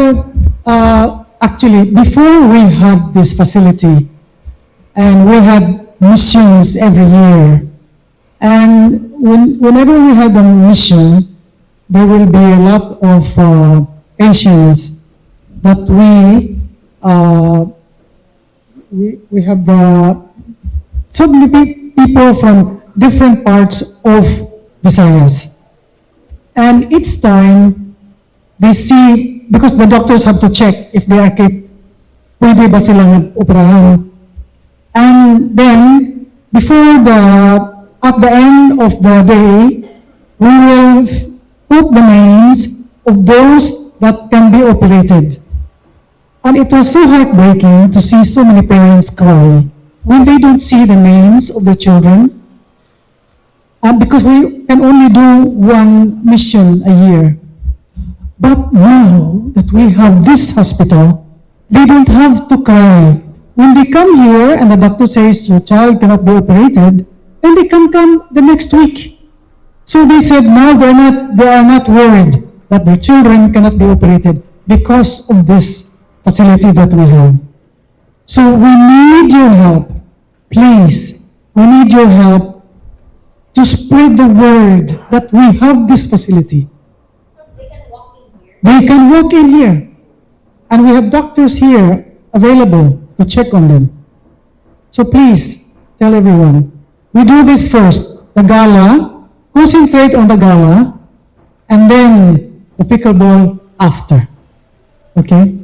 Well, actually, before we had this facility, and we had missions every year, and whenever we had a mission, there will be a lot of patients that we have so many people from different parts of Visayas. And each time, they see, because the doctors have to check if they are pwede ba silang operahan. And then, at the end of the day, we will put the names of those that can be operated. And it was so heartbreaking to see so many parents cry when they don't see the names of the children. Because we can only do one mission a year. But now that we have this hospital, they don't have to cry. When they come here and the doctor says your child cannot be operated, then they can come the next week. So they said now they are not worried that their children cannot be operated because of this facility that we have. So we need your help. Please, we need your help to spread the word that we have this facility. They can walk in here. They can walk in here. And we have doctors here available to check on them. So please, tell everyone. We do this first, the gala, concentrate on the gala, and then the pickleball after. Okay?